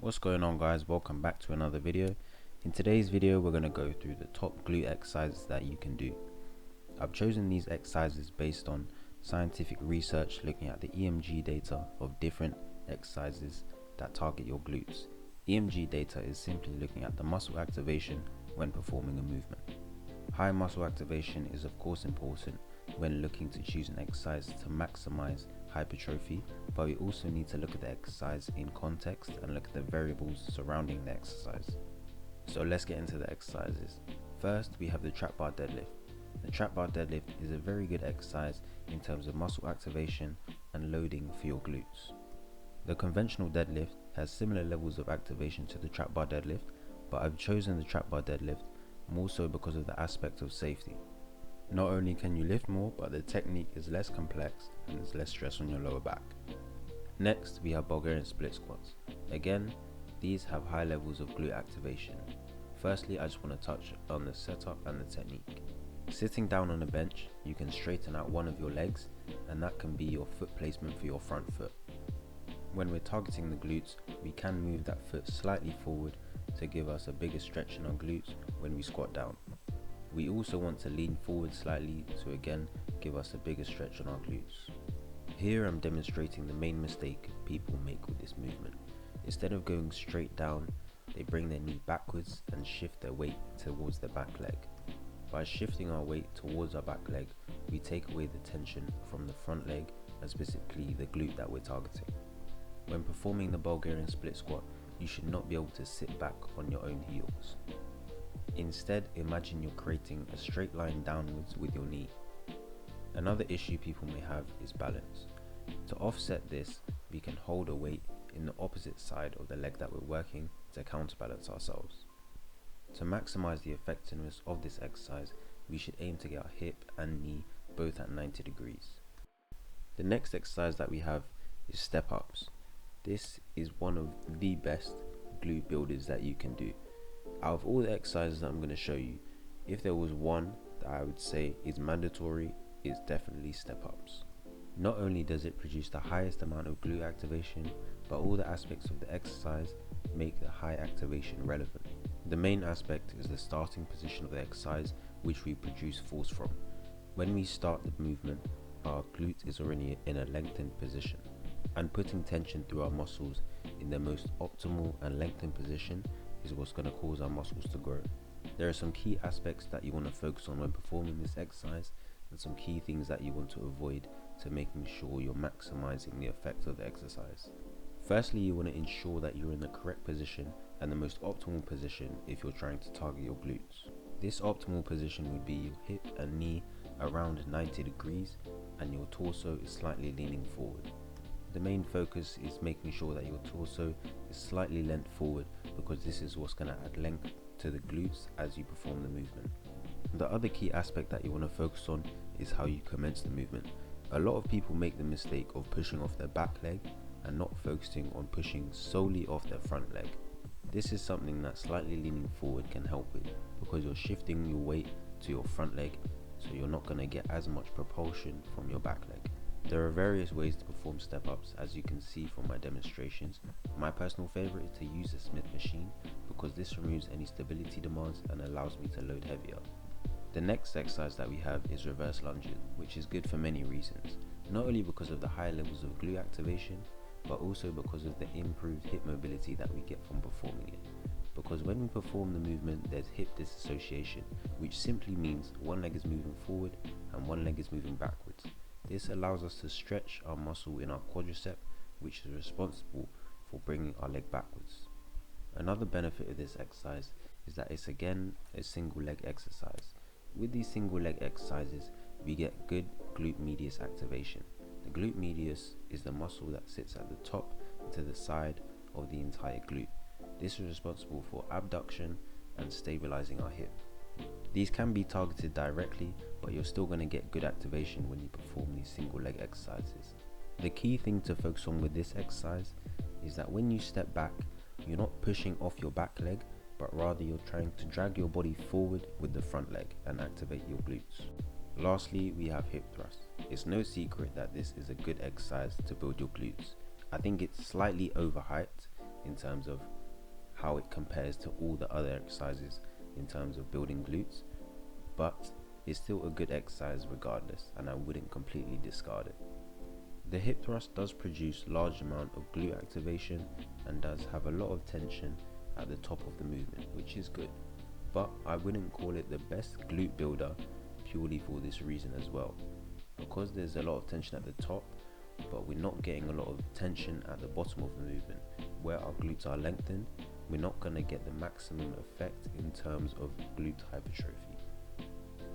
What's going on, guys? Welcome back to another video. In today's video we're going to go through the top glute exercises that you can do. I've chosen these exercises based on scientific research looking at the EMG data of different exercises that target your glutes. EMG data is simply looking at the muscle activation when performing a movement. High muscle activation is of course important when looking to choose an exercise to maximize hypertrophy, but we also need to look at the exercise in context and look at the variables surrounding the exercise. So let's get into the exercises. First, we have the trap bar deadlift. The trap bar deadlift is a very good exercise in terms of muscle activation and loading for your glutes. The conventional deadlift has similar levels of activation to the trap bar deadlift, but I've chosen the trap bar deadlift more so because of the aspect of safety. Not only can you lift more, but the technique is less complex and there's less stress on your lower back. Next, we have Bulgarian split squats. Again, these have high levels of glute activation. Firstly, I just want to touch on the setup and the technique. Sitting down on a bench, you can straighten out one of your legs, and that can be your foot placement for your front foot. When we're targeting the glutes, we can move that foot slightly forward to give us a bigger stretch in our glutes when we squat down. We also want to lean forward slightly to again give us a bigger stretch on our glutes. Here I'm demonstrating the main mistake people make with this movement. Instead of going straight down, they bring their knee backwards and shift their weight towards their back leg. By shifting our weight towards our back leg, we take away the tension from the front leg and specifically the glute that we're targeting. When performing the Bulgarian split squat, you should not be able to sit back on your own heels. Instead, imagine you're creating a straight line downwards with your knee. Another issue people may have is balance. To offset this, we can hold a weight in the opposite side of the leg that we're working to counterbalance ourselves. To maximize the effectiveness of this exercise, we should aim to get our hip and knee both at 90 degrees. The next exercise that we have is step ups. This is one of the best glute builders that you can do. Out of all the exercises that I'm going to show you, if there was one that I would say is mandatory, it's definitely step ups. Not only does it produce the highest amount of glute activation, but all the aspects of the exercise make the high activation relevant. The main aspect is the starting position of the exercise, which we produce force from. When we start the movement, our glute is already in a lengthened position, and putting tension through our muscles in the most optimal and lengthened position is what's going to cause our muscles to grow. There are some key aspects that you want to focus on when performing this exercise, and some key things that you want to avoid to making sure you're maximizing the effect of the exercise. Firstly, you want to ensure that you're in the correct position and the most optimal position if you're trying to target your glutes. This optimal position would be your hip and knee around 90 degrees and your torso is slightly leaning forward. The main focus is making sure that your torso is slightly leant forward, because this is what's going to add length to the glutes as you perform the movement. The other key aspect that you want to focus on is how you commence the movement. A lot of people make the mistake of pushing off their back leg and not focusing on pushing solely off their front leg. This is something that slightly leaning forward can help with, because you're shifting your weight to your front leg, so you're not going to get as much propulsion from your back leg. There are various ways to perform step ups, as you can see from my demonstrations. My personal favorite is to use the Smith machine, because this removes any stability demands and allows me to load heavier. The next exercise that we have is reverse lunges, which is good for many reasons. Not only because of the high levels of glute activation, but also because of the improved hip mobility that we get from performing it. Because when we perform the movement, there's hip disassociation, which simply means one leg is moving forward and one leg is moving backwards. This allows us to stretch our muscle in our quadricep, which is responsible for bringing our leg backwards. Another benefit of this exercise is that it's again a single leg exercise. With these single leg exercises, we get good glute medius activation. The glute medius is the muscle that sits at the top and to the side of the entire glute. This is responsible for abduction and stabilizing our hip. These can be targeted directly, but you're still going to get good activation when you perform these single leg exercises. The key thing to focus on with this exercise is that when you step back, you're not pushing off your back leg, but rather you're trying to drag your body forward with the front leg and activate your glutes. Lastly, we have hip thrust. It's no secret that this is a good exercise to build your glutes. I think it's slightly overhyped in terms of how it compares to all the other exercises in terms of building glutes, but it's still a good exercise regardless, and I wouldn't completely discard it. The hip thrust does produce large amount of glute activation and does have a lot of tension at the top of the movement, which is good, but I wouldn't call it the best glute builder purely for this reason as well. Because there's a lot of tension at the top, but we're not getting a lot of tension at the bottom of the movement, where our glutes are lengthened, we're not going to get the maximum effect in terms of glute hypertrophy.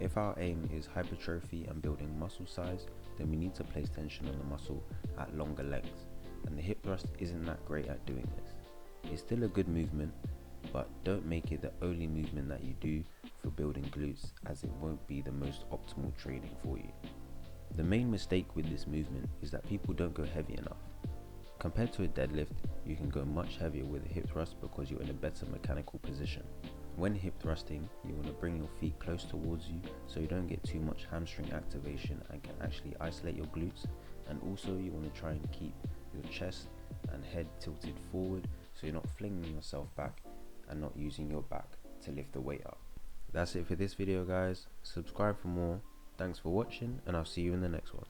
If our aim is hypertrophy and building muscle size, then we need to place tension on the muscle at longer lengths, and the hip thrust isn't that great at doing this. It's still a good movement, but don't make it the only movement that you do for building glutes, as it won't be the most optimal training for you. The main mistake with this movement is that people don't go heavy enough. Compared to a deadlift, you can go much heavier with a hip thrust because you're in a better mechanical position. When hip thrusting, you want to bring your feet close towards you so you don't get too much hamstring activation and can actually isolate your glutes, and also you want to try and keep your chest and head tilted forward so you're not flinging yourself back and not using your back to lift the weight up. That's it for this video, guys. Subscribe for more. Thanks for watching, and I'll see you in the next one.